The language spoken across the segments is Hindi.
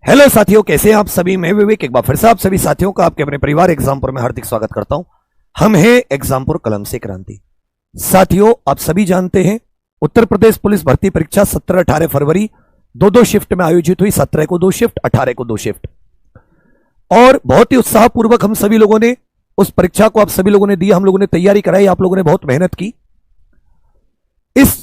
हेलो साथियों, कैसे हैं आप सभी। मैं विवेक एक बार फिर से आप सभी साथियों का आपके अपने परिवार एग्जामपुर में हार्दिक स्वागत करता हूं। हम हैं एग्जामपुर कलम से क्रांति। साथियों, आप सभी जानते हैं उत्तर प्रदेश पुलिस भर्ती परीक्षा 17-18 फरवरी दो शिफ्ट में आयोजित हुई। 17 को 2 शिफ्ट, 18 को 2 शिफ्ट, और बहुत ही उत्साहपूर्वक हम सभी लोगों ने उस परीक्षा को आप सभी लोगों ने दी। हम लोगों ने तैयारी कराई, आप लोगों ने बहुत मेहनत की। इस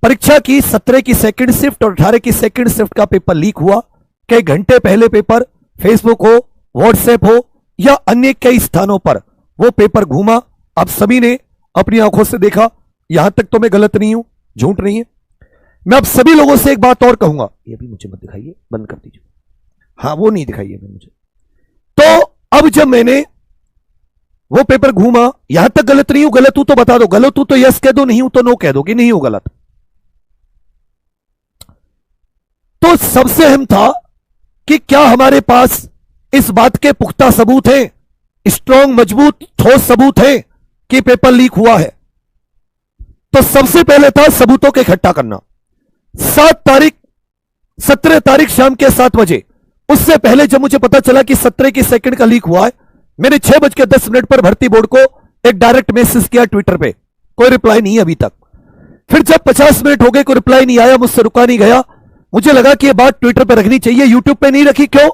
परीक्षा की 17 की सेकंड शिफ्ट और 18 की सेकंड शिफ्ट का पेपर लीक हुआ। कई घंटे पहले पेपर फेसबुक हो, व्हाट्सएप हो या अन्य कई स्थानों पर वो पेपर घूमा। आप सभी ने अपनी आंखों से देखा। यहां तक तो मैं गलत नहीं हूं, झूठ नहीं है। मैं आप सभी लोगों से एक बात और कहूंगा, ये भी मुझे मत दिखाइए, बंद कर दीजिए। हाँ, वो नहीं दिखाइए मुझे। तो अब जब मैंने वो पेपर घूमा, यहां तक गलत नहीं हूं, गलत हूं तो बता दो, गलत हूं तो यस कह दो, नहीं हूं तो नो कह दो कि नहीं हूं गलत। तो सबसे अहम था कि क्या हमारे पास इस बात के पुख्ता सबूत हैं, स्ट्रॉन्ग मजबूत ठोस सबूत हैं कि पेपर लीक हुआ है। तो सबसे पहले था सबूतों को इकट्ठा करना। 17 तारीख शाम के 7 बजे, उससे पहले जब मुझे पता चला कि 17 की सेकंड का लीक हुआ है, मैंने 6:10 पर भर्ती बोर्ड को एक डायरेक्ट मैसेज किया ट्विटर पे। कोई रिप्लाई नहीं अभी तक। फिर जब 50 मिनट हो गए, कोई रिप्लाई नहीं आया, मुझसे रुका नहीं गया। मुझे लगा कि यह बात ट्विटर पे रखनी चाहिए, यूट्यूब पे नहीं रखी। क्यों?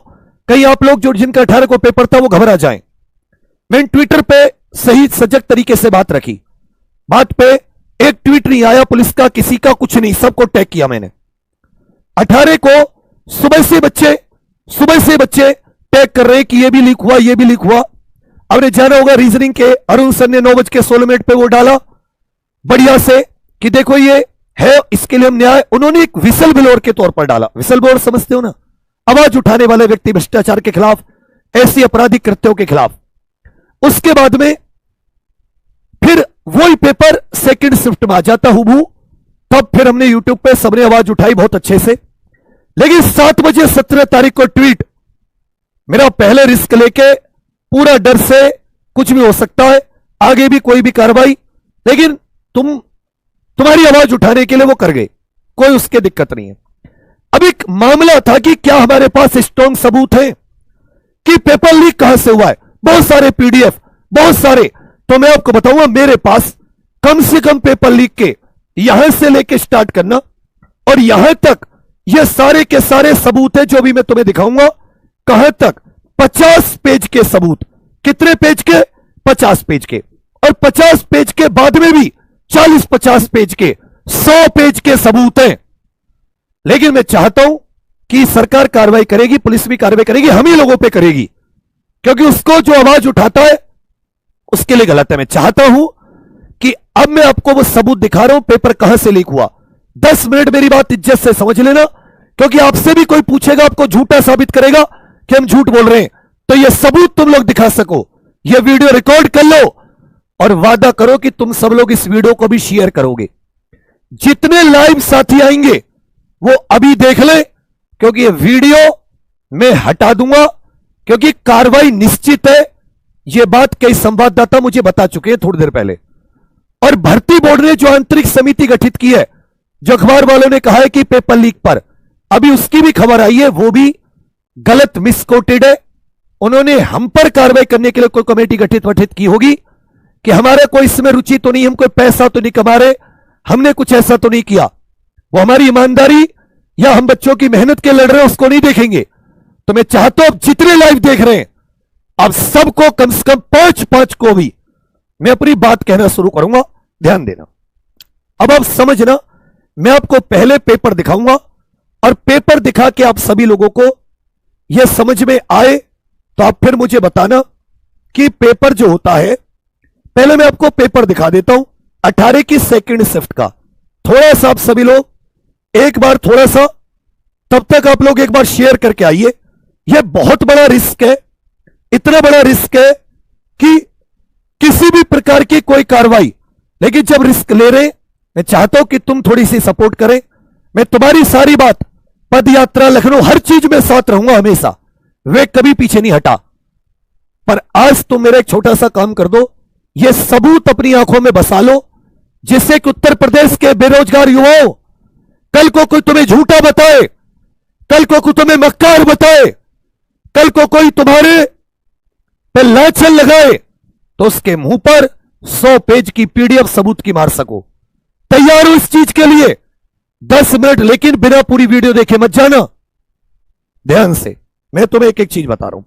कहीं आप लोग जो जिनका 18 को पेपर था वो घबरा जाएं। मैंने ट्विटर पे सही सजग तरीके से बात रखी। बात पे एक ट्वीट नहीं आया पुलिस का, किसी का कुछ नहीं, सबको टैग किया मैंने। 18 को सुबह से बच्चे टैग कर रहे हैं कि ये भी लीक हुआ, ये भी लीक हुआ। अब जाना होगा रीजनिंग के अरुण सर ने 9:16 पे वो डाला बढ़िया से कि देखो ये है, इसके लिए हम न्याय। उन्होंने एक विसल ब्लोअर के तौर पर डाला। विसल ब्लोअर समझते हो ना, आवाज उठाने वाले व्यक्ति भ्रष्टाचार के खिलाफ, ऐसी आपराधिक कृत्यों के खिलाफ। उसके बाद में फिर वही पेपर सेकंड शिफ्ट में आ जाता हूं। तब फिर हमने यूट्यूब पे सबने आवाज उठाई बहुत अच्छे से। लेकिन 7 बजे 17 तारीख को ट्वीट, मेरा पहले रिस्क लेके पूरा डर से कुछ भी हो सकता है, आगे भी कोई भी कार्रवाई, लेकिन तुम्हारी आवाज उठाने के लिए वो कर गए, कोई उसके दिक्कत नहीं है। अब एक मामला था कि क्या हमारे पास स्ट्रॉन्ग सबूत है कि पेपर लीक कहां से हुआ है। बहुत सारे पीडीएफ, बहुत सारे। तो मैं आपको बताऊंगा, मेरे पास कम से कम पेपर लीक के यहां से लेके स्टार्ट करना और यहां तक ये सारे के सारे सबूत है जो भी मैं तुम्हें दिखाऊंगा। कहां तक? 50 पेज के सबूत। कितने पेज के? 50 पेज के। और 50 पेज के बाद में भी 40-50 पेज के, 100 पेज के सबूत हैं। लेकिन मैं चाहता हूं कि सरकार कार्रवाई करेगी, पुलिस भी कार्रवाई करेगी, हम ही लोगों पे करेगी, क्योंकि उसको जो आवाज उठाता है उसके लिए गलत है। मैं चाहता हूं कि अब मैं आपको वो सबूत दिखा रहा हूं, पेपर कहां से लीक हुआ। 10 मिनट मेरी बात इज्जत से समझ लेना, क्योंकि आपसे भी कोई पूछेगा, आपको झूठा साबित करेगा कि हम झूठ बोल रहे हैं, तो ये सबूत तुम लोग दिखा सको। ये वीडियो रिकॉर्ड कर लो और वादा करो कि तुम सब लोग इस वीडियो को भी शेयर करोगे। जितने लाइव साथी आएंगे वो अभी देख ले, क्योंकि ये वीडियो मैं हटा दूंगा, क्योंकि कार्रवाई निश्चित है। ये बात कई संवाददाता मुझे बता चुके हैं थोड़ी देर पहले। और भर्ती बोर्ड ने जो आंतरिक समिति गठित की है, जो अखबार वालों ने कहा है कि पेपर लीक पर अभी उसकी भी खबर आई है, वो भी गलत मिसकोटेड है। उन्होंने हम पर कार्रवाई करने के लिए कोई कमेटी गठित की होगी कि हमारा कोई इसमें रुचि तो नहीं, हम कोई पैसा तो नहीं कमा रहे, हमने कुछ ऐसा तो नहीं किया। वो हमारी ईमानदारी या हम बच्चों की मेहनत के लड़ रहे हैं उसको नहीं देखेंगे। तो मैं चाहता हूं, अब जितने लाइव देख रहे हैं, अब सबको कम से कम 5-5 को भी मैं अपनी बात कहना शुरू करूंगा, ध्यान देना। अब आप समझना, मैं आपको पहले पेपर दिखाऊंगा और पेपर दिखा के आप सभी लोगों को यह समझ में आए तो आप फिर मुझे बताना कि पेपर जो होता है। पहले मैं आपको पेपर दिखा देता हूं 18 की सेकंड शिफ्ट का। थोड़ा सा आप सभी लोग एक बार थोड़ा सा, तब तक आप लोग एक बार शेयर करके आइए। यह बहुत बड़ा रिस्क है, इतना बड़ा रिस्क है कि किसी भी प्रकार की कोई कार्रवाई, लेकिन जब रिस्क ले रहे, मैं चाहता हूं कि तुम थोड़ी सी सपोर्ट करें। मैं तुम्हारी सारी बात, पद यात्रा, लखनऊ, हर चीज में साथ रहूंगा हमेशा, वे कभी पीछे नहीं हटा। पर आज तुम मेरा एक छोटा सा काम कर दो, यह सबूत अपनी आंखों में बसा लो, जिससे कि उत्तर प्रदेश के बेरोजगार युवाओं, कल को कोई तुम्हें झूठा बताए कल को तुम्हें मक्कार बताए, कल को कोई तुम्हारे पे लाछन लगाए तो उसके मुंह पर 100 पेज की पीडीएफ सबूत की मार सको। तैयार हो इस चीज के लिए? 10 मिनट लेकिन बिना पूरी वीडियो देखे मत जाना, ध्यान से। मैं तुम्हें एक एक चीज बता रहा हूं।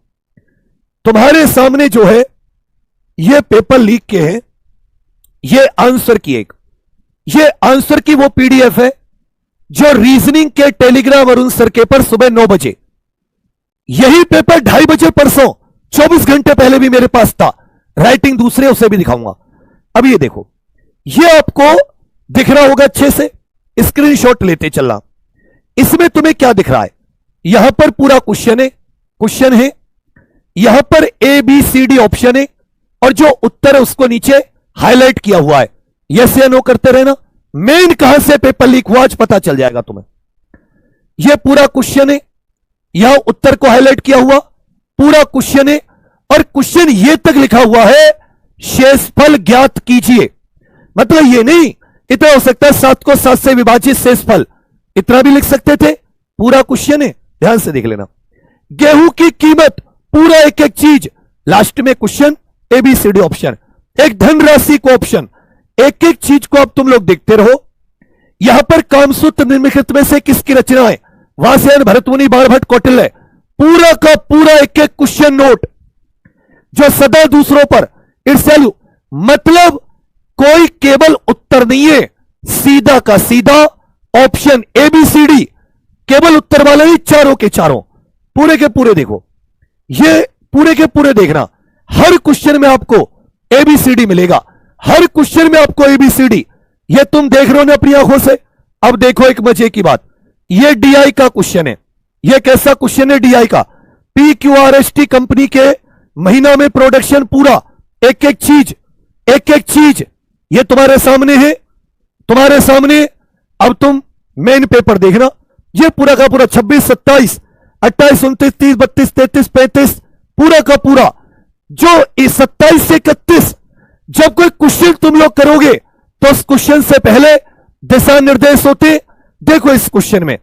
तुम्हारे सामने जो है ये पेपर लीक के हैं, ये आंसर की वो पीडीएफ है जो रीजनिंग के टेलीग्राम वरुण सर के पर सुबह 9 बजे, यही पेपर 2:30 बजे परसों 24 घंटे पहले भी मेरे पास था। राइटिंग दूसरे, उसे भी दिखाऊंगा। अब ये देखो, ये आपको दिख रहा होगा अच्छे से, स्क्रीनशॉट लेते चलना। इसमें तुम्हें क्या दिख रहा है? यहां पर पूरा क्वेश्चन है, यहां पर ABCD ऑप्शन है और जो उत्तर है उसको नीचे हाईलाइट किया हुआ है। यस या नो करते रहना। मेन कहां से पेपर लीक हुआ आज पता चल जाएगा तुम्हें। यह पूरा क्वेश्चन है, यहां उत्तर को हाईलाइट किया हुआ पूरा क्वेश्चन है और क्वेश्चन ये तक लिखा हुआ है शेषफल ज्ञात कीजिए। मतलब ये नहीं इतना हो सकता है 7 को 7 से विभाजित शेषफल, इतना भी लिख सकते थे। पूरा क्वेश्चन है, ध्यान से देख लेना। गेहूं की कीमत, पूरा एक एक चीज, लास्ट में क्वेश्चन ABCD ऑप्शन, एक धनराशि को ऑप्शन, एक एक चीज को अब तुम लोग देखते रहो। यहां पर कामसूत्र निम्नलिखित में से किसकी रचना है? वासयायन, भरतमुनि, बाणभट्ट, कौटिल्य। पूरा का पूरा एक एक क्वेश्चन नोट जो सदा दूसरों पर ईर्ष्यालु, मतलब कोई केवल उत्तर नहीं है, सीधा का सीधा ऑप्शन ABCD, केवल उत्तर वाले नहीं, चारों के चारों पूरे के पूरे देखो। ये पूरे के पूरे देखना, हर क्वेश्चन में आपको ABCD मिलेगा, हर क्वेश्चन में आपको ABCD। ये तुम देख रहे हो ना अपनी आंखों से। अब देखो एक मजे की बात, ये DI का क्वेश्चन है। ये कैसा क्वेश्चन है? DI का, PQRST कंपनी के महीना में प्रोडक्शन, पूरा एक एक चीज ये तुम्हारे सामने है, तुम्हारे सामने। अब तुम मेन पेपर देखना, ये पूरा का पूरा 26, 27, 28, 29, 30, 32, 33, 35, पूरा का पूरा जो 27 से 31 जब कोई क्वेश्चन तुम लोग करोगे तो उस क्वेश्चन से पहले दिशा निर्देश होते। देखो इस क्वेश्चन में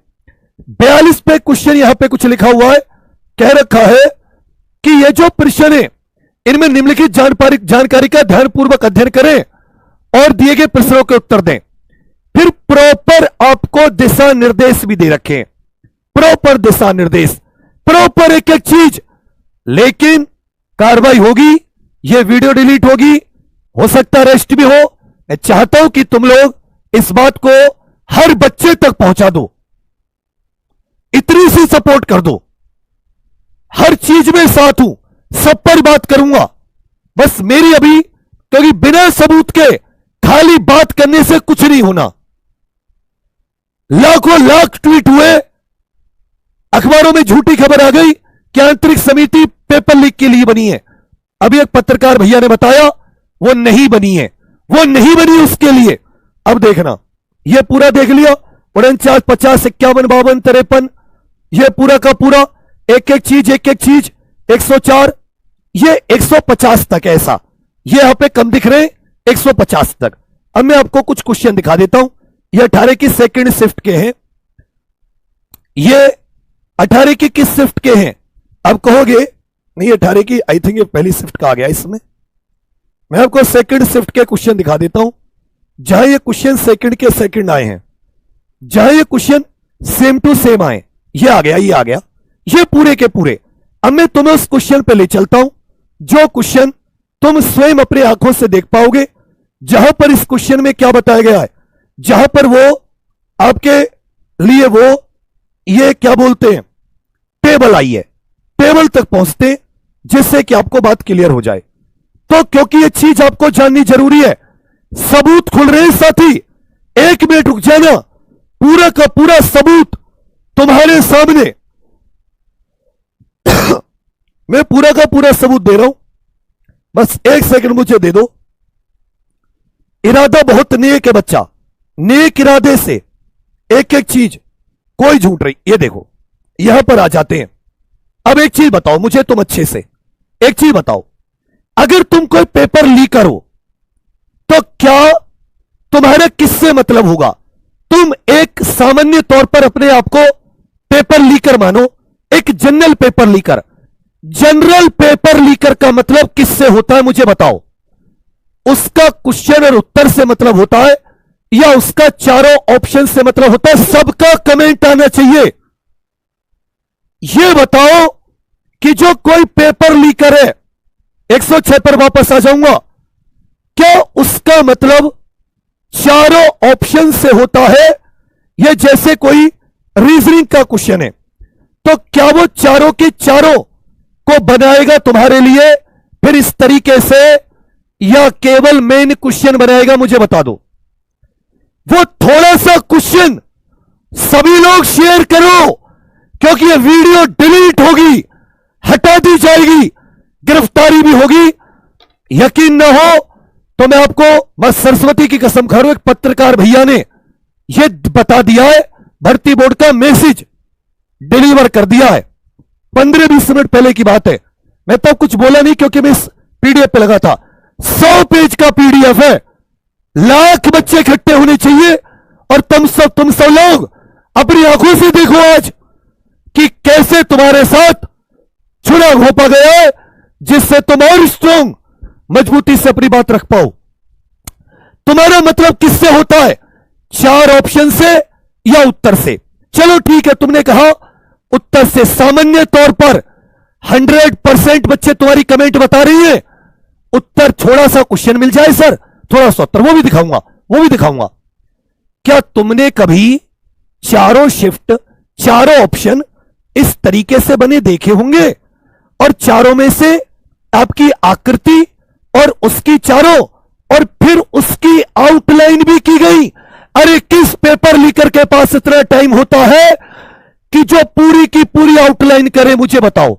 42 पे क्वेश्चन यहां पे कुछ लिखा हुआ है, कह रखा है कि ये जो प्रश्न है इनमें निम्नलिखित जानकारी का ध्यानपूर्वक अध्ययन करें और दिए गए प्रश्नों के उत्तर दें। फिर प्रॉपर आपको दिशा निर्देश भी दे रखे हैं, प्रॉपर दिशा निर्देश, प्रॉपर एक एक चीज। लेकिन कार्रवाई होगी, ये वीडियो डिलीट होगी, हो सकता है रेस्ट भी हो। मैं चाहता हूं कि तुम लोग इस बात को हर बच्चे तक पहुंचा दो, इतनी सी सपोर्ट कर दो। हर चीज में साथ हूं, सब पर बात करूंगा। बस मेरी अभी, क्योंकि बिना सबूत के खाली बात करने से कुछ नहीं होना। लाखों लाख ट्वीट हुए, अखबारों में झूठी खबर आ गई कि आंतरिक समिति पेपर लीक के लिए बनी है। अभी एक पत्रकार भैया ने बताया वो नहीं बनी है, वो नहीं बनी उसके लिए। अब देखना, ये पूरा देख लिया, 49, 50, 51, 52, 53, ये पूरा का पूरा एक एक चीज 104, ये 150 तक, ऐसा ये यहां पे कम दिख रहे हैं 150 तक। अब मैं आपको कुछ क्वेश्चन दिखा देता हूं। ये 18 की सेकंड शिफ्ट के हैं, ये 18 की किस शिफ्ट के हैं? अब कहोगे नहीं 18 की, आई थिंक ये पहली शिफ्ट का आ गया इसमें। मैं आपको सेकंड शिफ्ट के क्वेश्चन दिखा देता हूं, जहां ये क्वेश्चन सेकंड के सेकंड आए हैं, जहां ये क्वेश्चन सेम टू सेम आए। ये आ गया, ये आ गया, ये पूरे के पूरे। अब मैं तुम्हें उस क्वेश्चन पे ले चलता हूं जो क्वेश्चन तुम स्वयं अपनी आंखों से देख पाओगे, जहां पर इस क्वेश्चन में क्या बताया गया है, जहां पर वो आपके लिए वो ये क्या बोलते हैं टेबल आई है, टेबल तक पहुंचते जिससे कि आपको बात क्लियर हो जाए। तो क्योंकि ये चीज आपको जाननी जरूरी है, सबूत खुल रहे हैं साथी, 1 मिनट रुक जाना, पूरा का पूरा सबूत तुम्हारे सामने मैं पूरा का पूरा सबूत दे रहा हूं, बस 1 सेकंड मुझे दे दो। इरादा बहुत नेक है बच्चा, नेक इरादे से एक एक चीज, कोई झूठ नहीं। ये देखो यहां पर आ जाते हैं। अब एक चीज बताओ मुझे, तुम अच्छे से एक चीज बताओ, अगर तुम कोई पेपर लीक करो तो क्या तुम्हारा किससे मतलब होगा? तुम एक सामान्य तौर पर अपने आप को पेपर लीकर मानो, एक general paper liquor. General paper liquor का मतलब किससे होता है मुझे बताओ? उसका क्वेश्चन और उत्तर से मतलब होता है या उसका चारों ऑप्शन से मतलब होता है? सबका कमेंट आना चाहिए। यह बताओ कि जो कोई पेपर लीकर है, 106 पर वापस आ जाऊंगा, क्या उसका मतलब चारों ऑप्शन से होता है? यह जैसे कोई रीजनिंग का क्वेश्चन है तो क्या वो चारों के चारों को बनाएगा तुम्हारे लिए फिर इस तरीके से, या केवल मेन क्वेश्चन बनाएगा? मुझे बता दो। वो थोड़ा सा क्वेश्चन सभी लोग शेयर करो, क्योंकि ये वीडियो डिलीट होगी, हटा दी जाएगी, गिरफ्तारी भी होगी। यकीन ना हो तो मैं आपको बस सरस्वती की कसम खा रहा हूं, एक पत्रकार भैया ने यह बता दिया है, भर्ती बोर्ड का मैसेज डिलीवर कर दिया है। 15-20 मिनट पहले की बात है। मैं तो कुछ बोला नहीं क्योंकि मैं इस पीडीएफ पे लगा था। 100 पेज का पीडीएफ है, लाख बच्चे इकट्ठे होने चाहिए। और तुम सब लोग अपनी आंखों से देखो आज कि कैसे तुम्हारे साथ चुनाव हो पा गया है, जिससे तुम और स्ट्रॉन्ग मजबूती से अपनी बात रख पाओ। तुम्हारा मतलब किससे होता है? 4 ऑप्शन से या उत्तर से? चलो ठीक है, तुमने कहा उत्तर से। सामान्य तौर पर 100% बच्चे तुम्हारी कमेंट बता रही है उत्तर, थोड़ा सा क्वेश्चन मिल जाए सर, थोड़ा सा उत्तर, वो भी दिखाऊंगा। क्या तुमने कभी चारों शिफ्ट, चारों ऑप्शन इस तरीके से बने देखे होंगे? और चारों में से आपकी आकृति और उसकी चारों और फिर उसकी आउटलाइन भी की गई। अरे किस पेपर लीकर के पास इतना टाइम होता है कि जो पूरी की पूरी आउटलाइन करे? मुझे बताओ,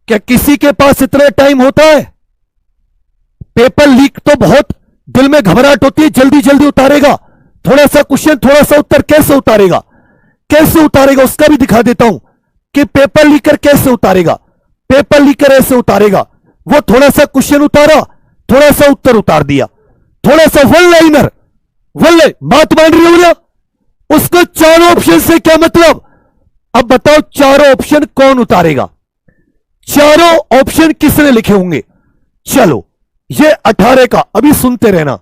क्या किसी के पास इतना टाइम होता है? पेपर लीक तो बहुत दिल में घबराहट होती है, जल्दी जल्दी उतारेगा, थोड़ा सा क्वेश्चन थोड़ा सा उत्तर, कैसे उतारेगा उसका भी दिखा देता हूं कि पेपर लीकर कैसे उतारेगा। पेपर लीकर ऐसे उतारेगा, वो थोड़ा सा क्वेश्चन उतारा, थोड़ा सा उत्तर उतार दिया, थोड़ा सा वन लाइनर, बात मान रही हो ना? उसको चारों ऑप्शन से क्या मतलब? अब बताओ चारों ऑप्शन कौन उतारेगा? चारों ऑप्शन किसने लिखे होंगे? चलो ये 18 का, अभी सुनते रहना,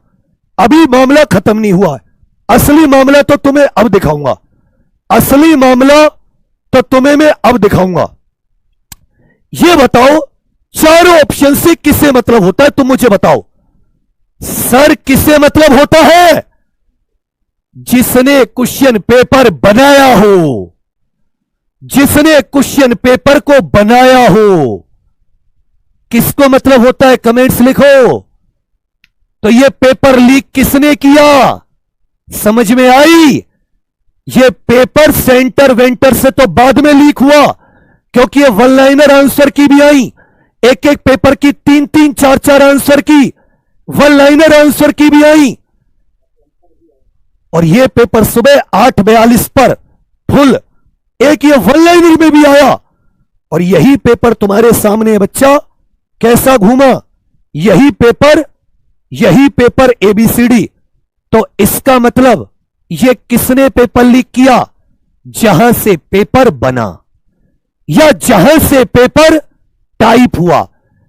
अभी मामला खत्म नहीं हुआ है। असली मामला तो तुम्हें अब दिखाऊंगा, मैं अब दिखाऊंगा। ये बताओ चारों ऑप्शन से किसे मतलब होता है? तुम मुझे बताओ सर, किसे मतलब होता है? जिसने क्वेश्चन पेपर बनाया हो, जिसने क्वेश्चन पेपर को बनाया हो, किसको मतलब होता है? कमेंट्स लिखो। तो ये पेपर लीक किसने किया? समझ में आई? ये पेपर सेंटर वेंटर से तो बाद में लीक हुआ, क्योंकि ये वन लाइनर आंसर की भी आई, एक एक पेपर की 3-3, 4-4 आंसर की, वन लाइनर आंसर की भी आई। और ये पेपर सुबह 8:42 पर फुल, एक ये वन लाइनर में भी आया। और यही पेपर तुम्हारे सामने बच्चा कैसा घूमा, यही पेपर ABCD। तो इसका मतलब ये किसने पेपर लीक किया? जहां से पेपर बना या जहां से पेपर टाइप हुआ।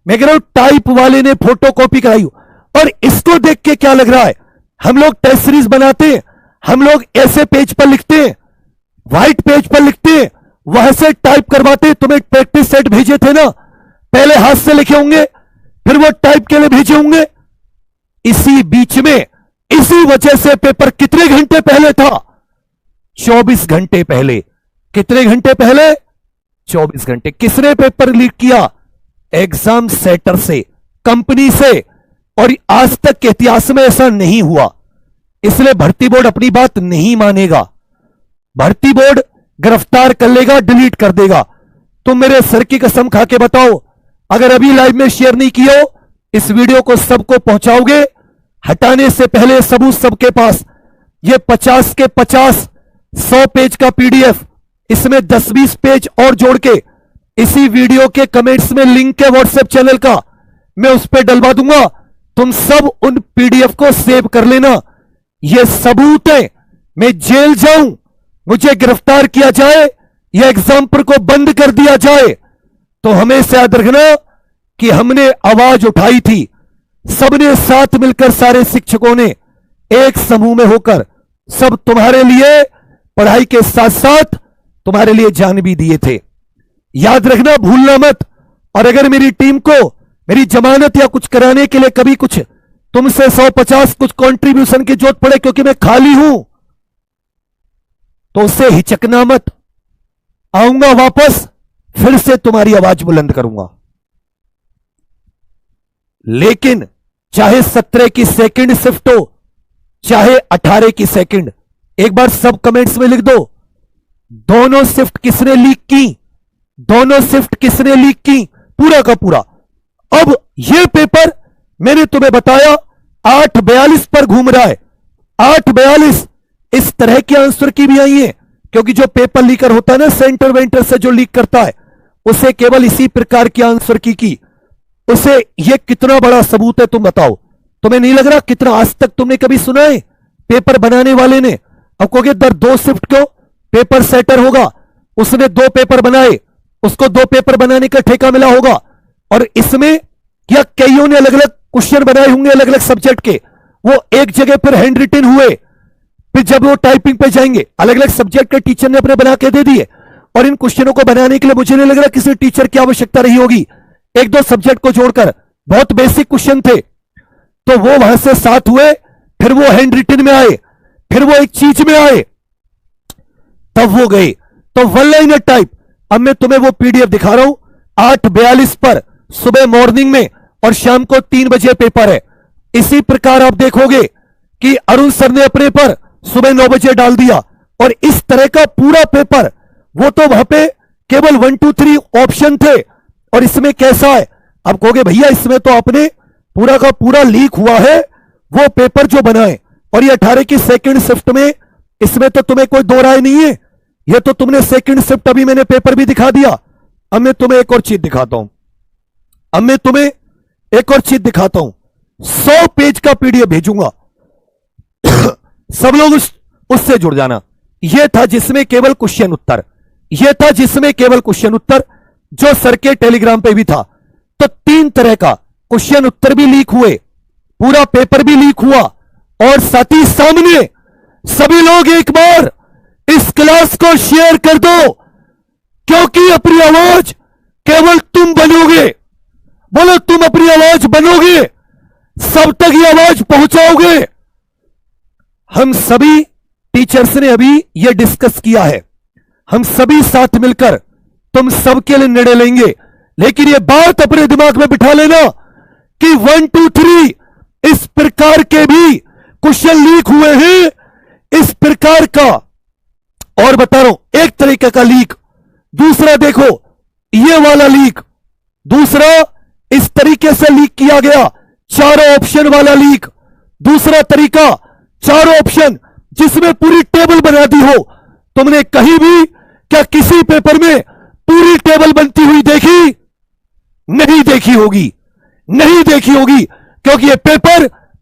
मैं कह रहा हूं टाइप वाले ने फोटोकॉपी कराई। और इसको देख के क्या लग रहा है? हम लोग टेस्ट सीरीज बनाते हैं, हम लोग ऐसे पेज पर लिखते हैं, व्हाइट पेज पर लिखते हैं, वहां से टाइप करवाते हैं। तुम्हें प्रैक्टिस सेट भेजे थे ना, पहले हाथ से लिखे होंगे, फिर वो टाइप के लिए भेजे होंगे। इसी बीच में, इसी वजह से पेपर कितने घंटे पहले था? 24 घंटे पहले। कितने घंटे पहले? 24 घंटे। किसने पेपर लीक किया? एग्जाम सेटर से, कंपनी से। और आज तक के इतिहास में ऐसा नहीं हुआ, इसलिए भर्ती बोर्ड अपनी बात नहीं मानेगा। भर्ती बोर्ड गिरफ्तार कर लेगा, डिलीट कर देगा। तुम मेरे सर की कसम खा के बताओ, अगर अभी लाइव में शेयर नहीं किया हो, इस वीडियो को सबको पहुंचाओगे? हटाने से पहले सबूत सबके पास, ये 50 के 50 100 पेज का पीडीएफ, इसमें 10-20 पेज और जोड़ के इसी वीडियो के कमेंट्स में लिंक है व्हाट्सएप चैनल का, मैं उस पर डलवा दूंगा। तुम सब उन पीडीएफ को सेव कर लेना। यह सबूत है, मैं जेल जाऊं, मुझे गिरफ्तार किया जाए, या एग्जाम्पल को बंद कर दिया जाए, तो हमेशा याद रखना कि हमने आवाज उठाई थी, सबने साथ मिलकर, सारे शिक्षकों ने एक समूह में होकर सब तुम्हारे लिए पढ़ाई के साथ साथ तुम्हारे लिए जान भी दिए थे। याद रखना, भूलना मत। और अगर मेरी टीम को मेरी जमानत या कुछ कराने के लिए कभी कुछ तुमसे 150 कुछ कंट्रीब्यूशन की जरूरत पड़े क्योंकि मैं खाली हूं, तो उससे हिचकना मत। आऊंगा वापस, फिर से तुम्हारी आवाज बुलंद करूंगा। लेकिन चाहे 17 की सेकंड शिफ्ट हो, चाहे 18 की सेकंड, एक बार सब कमेंट्स में लिख दो, दोनों शिफ्ट किसने लीक की, दोनों शिफ्ट किसने लीक की, पूरा का पूरा। अब यह पेपर मैंने तुम्हें बताया 8:42 पर घूम रहा है। 8:42 इस तरह के आंसर की भी आई है, क्योंकि जो पेपर लीकर होता है ना, सेंटर वेंटर से जो लीक करता है, उसे केवल इसी प्रकार की आंसर की उसे यह कितना बड़ा सबूत है तुम बताओ। तुम्हें नहीं लग रहा कितना आज तक तुमने कभी सुना है पेपर बनाने वाले ने? अब कहोगे दर 2 शिफ्ट क्यों, पेपर सेटर होगा, उसने 2 पेपर बनाए, उसको 2 पेपर बनाने का ठेका मिला होगा, और इसमें या कईयों ने अलग अलग क्वेश्चन बनाए होंगे अलग अलग सब्जेक्ट के, वो एक जगह पर हैंड रिटन हुए, फिर जब वो टाइपिंग पे जाएंगे अलग अलग सब्जेक्ट के टीचर ने अपने बना के दे दिए। और इन क्वेश्चनों को बनाने के लिए मुझे नहीं लग रहा किसी टीचर की आवश्यकता रही होगी, 1-2 सब्जेक्ट को जोड़कर बहुत बेसिक क्वेश्चन थे, तो वो वहां से 7 हुए, फिर वो हैंड रिटन में आए, फिर वो एक चीज में आए, तब वो गए। तो वन लाइनर टाइप, अब मैं तुम्हें वो पीडीएफ दिखा रहा हूं 8:42 पर सुबह मॉर्निंग में, और शाम को 3 बजे पेपर है। इसी प्रकार आप देखोगे कि अरुण सर ने अपने पर सुबह 9 बजे डाल दिया, और इस तरह का पूरा पेपर, वो तो वहां पे केवल 1 2 3 ऑप्शन थे, और इसमें कैसा है? आप कहोगे भैया इसमें तो आपने पूरा का पूरा लीक हुआ है वो पेपर जो बनाए, और ये 18 की सेकंड शिफ्ट में, इसमें तो तुम्हें कोई दो राय नहीं है, ये तो तुमने सेकंड शिफ्ट, अभी मैंने पेपर भी दिखा दिया। अब मैं तुम्हें एक और चीज दिखाता हूं, अब मैं तुम्हें एक और चीज दिखाता हूं, 100 पेज का पीडीएफ भेजूंगा सब लोग उससे जुड़ जाना। यह था जिसमें केवल क्वेश्चन उत्तर, यह था जिसमें केवल क्वेश्चन उत्तर, जो सर के टेलीग्राम पे भी था। तो 3 तरह का क्वेश्चन उत्तर भी लीक हुए, पूरा पेपर भी लीक हुआ, और साथ ही सामने सभी लोग एक बार इस क्लास को शेयर कर दो, क्योंकि अपनी आवाज केवल तुम बनोगे। बोलो, तुम अपनी आवाज बनोगे, सब तक ये आवाज पहुंचाओगे। हम सभी टीचर्स ने अभी यह डिस्कस किया है, हम सभी साथ मिलकर तुम सबके लिए निर्णय लेंगे, लेकिन यह बात अपने दिमाग में बिठा लेना कि 1 2 3 इस प्रकार के भी क्वेश्चन लीक हुए हैं, इस प्रकार का। और बता रहा हूं, एक तरीके का लीक, दूसरा देखो ये वाला लीक, दूसरा इस तरीके से लीक किया गया 4 ऑप्शन वाला लीक, दूसरा तरीका 4 ऑप्शन जिसमें पूरी टेबल बना दी हो। तुमने कहीं भी क्या किसी पेपर में पूरी टेबल बनती हुई देखी? नहीं देखी होगी, नहीं देखी होगी, क्योंकि यह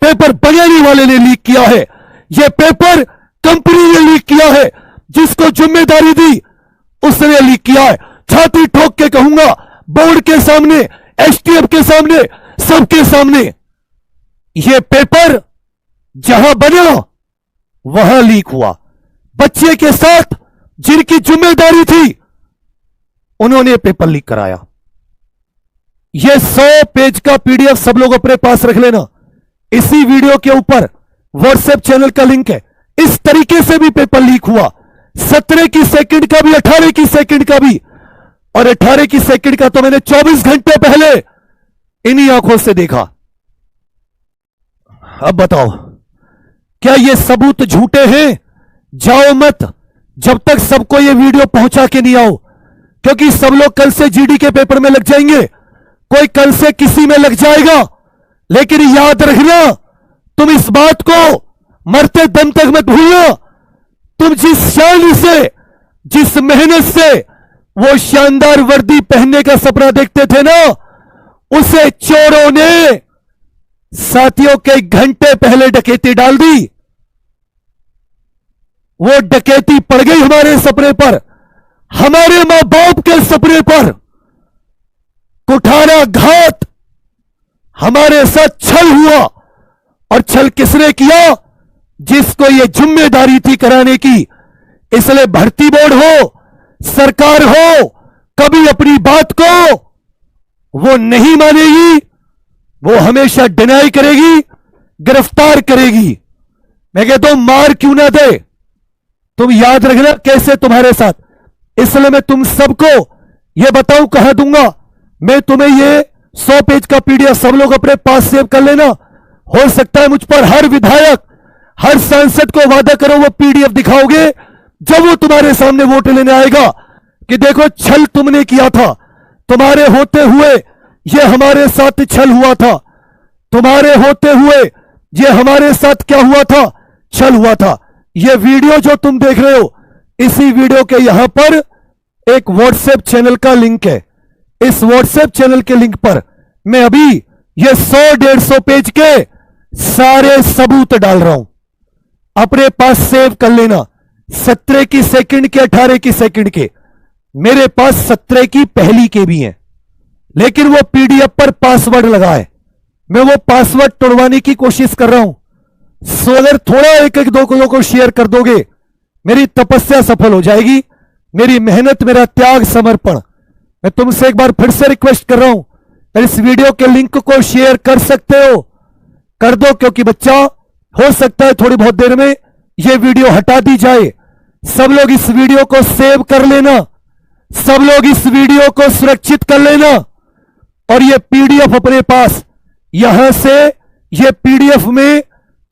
पेपर बनाने वाले ने लीक किया है, यह पेपर कंपनी ने लीक किया है, जिसको जिम्मेदारी दी उसने लीक किया है। छाती ठोक के कहूंगा, बोर्ड के सामने, एसटीएफ के सामने, सबके सामने, यह पेपर जहां बना वहां लीक हुआ। बच्चे के साथ जिनकी जिम्मेदारी थी उन्होंने पेपर लीक कराया। यह 100 पेज का पीडीएफ सब लोग अपने पास रख लेना, इसी वीडियो के ऊपर व्हाट्सएप चैनल का लिंक है। इस तरीके से भी पेपर लीक हुआ, 17 की सेकंड का भी, 18 की सेकंड का भी, और 18 की सेकंड का तो मैंने 24 घंटे पहले इन्हीं आंखों से देखा। अब बताओ, क्या ये सबूत झूठे हैं? जाओ मत जब तक सबको ये वीडियो पहुंचा के नहीं आओ, क्योंकि सब लोग कल से जीडी के पेपर में लग जाएंगे, कोई कल से किसी में लग जाएगा। लेकिन याद रखना, तुम इस बात को मरते दम तक मत भूलना, तुम जिस शान से, जिस मेहनत से वो शानदार वर्दी पहनने का सपना देखते थे ना, उसे चोरों ने साथियों के घंटे पहले डकैती डाल दी। वो डकैती पड़ गई हमारे सपने पर, हमारे मां बाप के सपने पर कुठारा घात, हमारे साथ छल हुआ। और छल किसने किया? जिसको ये जिम्मेदारी थी कराने की। इसलिए भर्ती बोर्ड हो, सरकार हो, कभी अपनी बात को वो नहीं मानेगी, वो हमेशा डिनाई करेगी, गिरफ्तार करेगी। मैं कहता हूं मार क्यों ना दे, तुम याद रखना कैसे तुम्हारे साथ। इसलिए मैं तुम सबको यह बताऊं कहां दूंगा। मैं तुम्हें ये 100 पेज का पीडीएफ सब लोग अपने पास सेव कर लेना। हो सकता है मुझ पर हर विधायक, हर सांसद को वादा करो वो पीडीएफ दिखाओगे जब वो तुम्हारे सामने वोट लेने आएगा कि देखो छल तुमने किया था, तुम्हारे होते हुए ये हमारे साथ छल हुआ था, तुम्हारे होते हुए ये हमारे साथ क्या हुआ था, छल हुआ था। ये वीडियो जो तुम देख रहे हो, इसी वीडियो के यहां पर एक व्हाट्सएप चैनल का लिंक है। इस व्हाट्सएप चैनल के लिंक पर मैं अभी ये 100-150 पेज के सारे सबूत डाल रहा हूं, अपने पास सेव कर लेना। 17 की सेकंड के, 18 की सेकंड के, मेरे पास 17 की पहली के भी हैं, लेकिन वो पीडीएफ पर पासवर्ड लगा है। मैं वो पासवर्ड तोड़वाने की कोशिश कर रहा हूं। सो अगर थोड़ा एक दो को शेयर कर दोगे, मेरी तपस्या सफल हो जाएगी, मेरी मेहनत, मेरा त्याग, समर्पण। मैं तुमसे एक बार फिर से रिक्वेस्ट कर रहा हूं, अगर इस वीडियो के लिंक को शेयर कर सकते हो कर दो, क्योंकि बच्चा हो सकता है थोड़ी बहुत देर में यह वीडियो हटा दी जाए। सब लोग इस वीडियो को सेव कर लेना, सब लोग इस वीडियो को सुरक्षित कर लेना। और यह पीडीएफ अपने पास, यहां से यह पीडीएफ में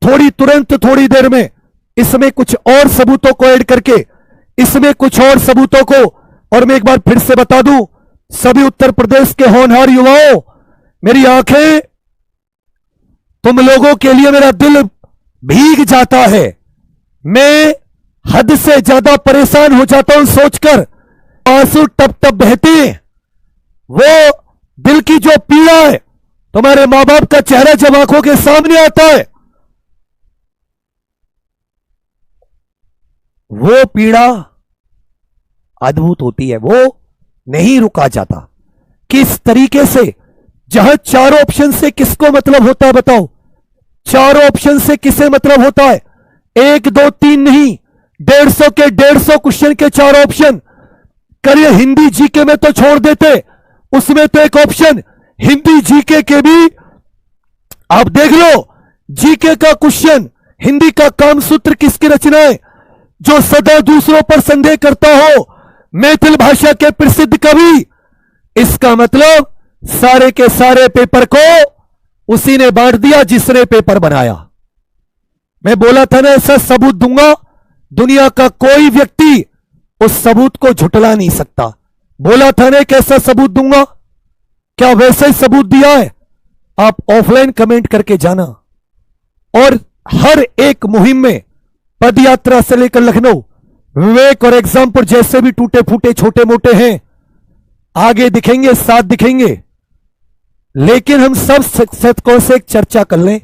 तुरंत थोड़ी देर में इसमें कुछ और सबूतों को ऐड करके, इसमें कुछ और सबूतों को, और मैं एक बार फिर से बता दूं सभी उत्तर प्रदेश के होनहार युवाओं, मेरी आंखें तुम लोगों के लिए, मेरा दिल भीग जाता है। मैं हद से ज्यादा परेशान हो जाता हूं सोचकर, आंसू टप टप बहते हैं। वो दिल की जो पीड़ा है, तुम्हारे मां बाप का चेहरा जब आंखों के सामने आता है, वो पीड़ा अद्भुत होती है, वो नहीं रुका जाता। किस तरीके से, जहां चारों ऑप्शन से किसको मतलब होता है बताओ? चारों ऑप्शन से किसे मतलब होता है? 1 2 3 नहीं, 150 के 150 क्वेश्चन के 4 ऑप्शन। करिए हिंदी जीके में तो छोड़ देते, उसमें तो एक ऑप्शन हिंदी जीके के भी आप देख लो। जीके का क्वेश्चन, हिंदी का कामसूत्र किसकी रचना है? जो सदा दूसरों पर संदेह करता हो, मैथिल भाषा के प्रसिद्ध कवि। इसका मतलब सारे के सारे पेपर को उसी ने बांट दिया जिसने पेपर बनाया। मैं बोला था ना ऐसा सबूत दूंगा, दुनिया का कोई व्यक्ति उस सबूत को झुटला नहीं सकता। बोला था ना कैसा सबूत दूंगा, क्या वैसा ही सबूत दिया है? आप ऑफलाइन कमेंट करके जाना। और हर एक मुहिम में, पद यात्रा से लेकर लखनऊ, विवेक और एग्जामपुर जैसे भी टूटे फूटे छोटे मोटे हैं, आगे दिखेंगे, साथ दिखेंगे। लेकिन हम सब शतकों से एक चर्चा कर लें,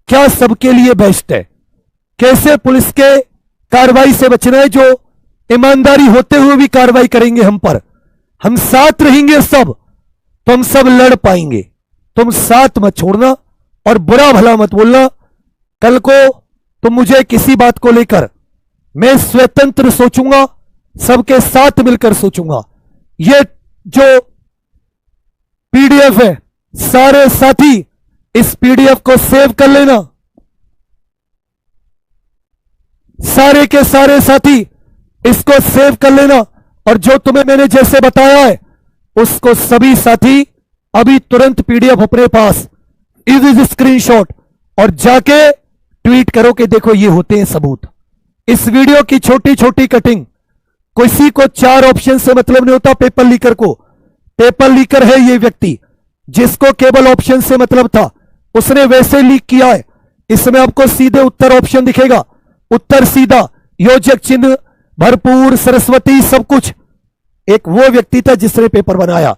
क्या सबके लिए बेस्ट है? कैसे पुलिस के कार्रवाई से बचना है, जो ईमानदारी होते हुए भी कार्रवाई करेंगे हम पर। हम साथ रहेंगे सब, तो हम सब लड़ पाएंगे। तुम साथ मत छोड़ना और बुरा भला मत बोलना। कल को तुम मुझे किसी बात को लेकर, मैं स्वतंत्र सोचूंगा, सबके साथ मिलकर सोचूंगा। ये जो पीडीएफ है, सारे साथी इस पीडीएफ को सेव कर लेना। सारे के सारे साथी इसको सेव कर लेना। और जो तुम्हें मैंने जैसे बताया है, उसको सभी साथी अभी तुरंत पीडीएफ अपने पास, इज स्क्रीनशॉट, और जाके ट्वीट करो कि देखो ये होते हैं सबूत। इस वीडियो की छोटी छोटी कटिंग, किसी को 4 ऑप्शन से मतलब नहीं होता। पेपर लीकर को, पेपर लीकर है ये व्यक्ति, जिसको केवल ऑप्शन से मतलब था, उसने वैसे लीक किया है। इसमें आपको सीधे उत्तर ऑप्शन दिखेगा, उत्तर सीधा, योजक चिन्ह भरपूर, सरस्वती, सब कुछ। एक वो व्यक्ति था जिसने पेपर बनाया।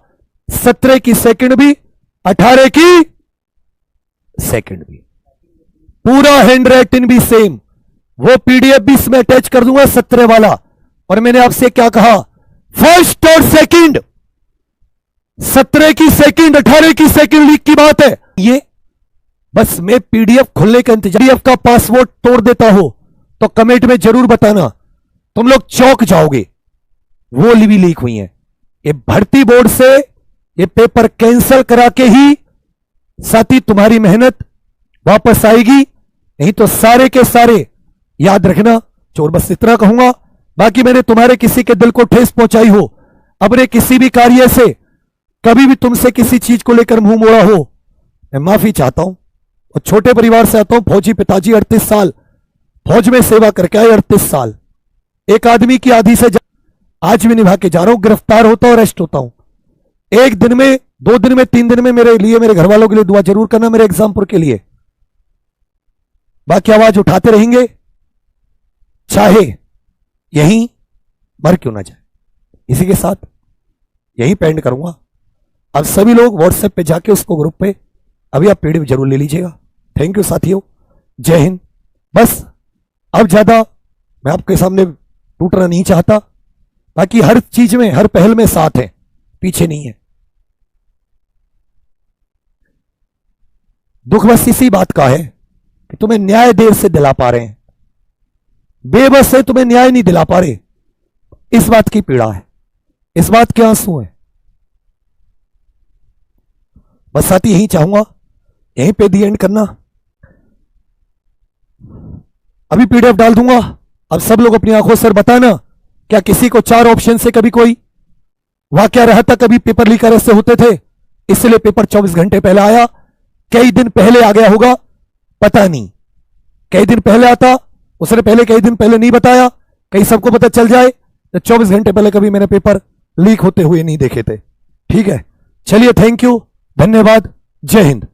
17 की सेकंड भी, 18 की सेकंड भी, पूरा हैंड राइटिंग भी सेम। वो पीडीएफ भी इसमें अटैच कर दूंगा 17 वाला। और मैंने आपसे क्या कहा, फर्स्ट और सेकंड, 17 की सेकंड, 18 की सेकंड लीक की बात है ये। बस मैं पीडीएफ खुलने का इंतजार, पीडीएफ का पासवर्ड तोड़ देता हो तो कमेंट में जरूर बताना, तुम लोग चौंक जाओगे। वो भी लीक हुई है। ये भर्ती बोर्ड से ये पेपर कैंसिल करा के ही साथी तुम्हारी मेहनत वापस आएगी, नहीं तो सारे के सारे याद रखना चोर। बस इतना कहूंगा, बाकी मैंने तुम्हारे किसी के दिल को ठेस पहुंचाई हो, अपने किसी भी कार्य से कभी भी तुमसे किसी चीज को लेकर मुंह मोड़ा हो, मैं माफी चाहता हूं। और छोटे परिवार से आता हूं, फौजी पिताजी, 38 साल फौज में सेवा करके आए, 38 साल एक आदमी की आधी से आज भी निभा के जा रहा हूं। गिरफ्तार होता हूं, अरेस्ट होता हूं। एक दिन में, 2 दिन में, 3 दिन में मेरे लिए, मेरे घर वालों के लिए दुआ जरूर करना, मेरे एग्जामपुर के लिए। बाकी आवाज उठाते रहेंगे, चाहे यहीं मर क्यों ना जाए। इसी के साथ यहीं पेंड करूंगा। अब सभी लोग व्हाट्सएप पे जाके उसको ग्रुप पे अभी आप पीडीएफ जरूर ले लीजिएगा। थैंक यू साथियों, जय हिंद। बस अब ज्यादा मैं आपके सामने टूटना नहीं चाहता, बाकी हर चीज में, हर पहल में साथ है, पीछे नहीं है। दुख बस इसी बात का है कि तुम्हें न्याय देर से दिला पा रहे हैं, बेबस है, तुम्हें न्याय नहीं दिला पा रहे। इस बात की पीड़ा है, इस बात के आंसू हैं। बस साथी यही चाहूंगा, यहीं पे दी एंड करना। अभी पीडीएफ डाल दूंगा। अब सब लोग अपनी आंखों से बताना, क्या किसी को 4 ऑप्शन से कभी कोई वाकया रहा था, कभी पेपर लीक ऐसे होते थे, इसलिए पेपर 24 घंटे पहले आया, कई दिन पहले आ गया होगा, पता नहीं। कई दिन पहले आता, उसने पहले कई दिन पहले नहीं बताया, कहीं सबको पता चल जाए तो 24 घंटे पहले कभी मैंने पेपर लीक होते हुए नहीं देखे थे। ठीक है, चलिए, थैंक यू, धन्यवाद, जय हिंद।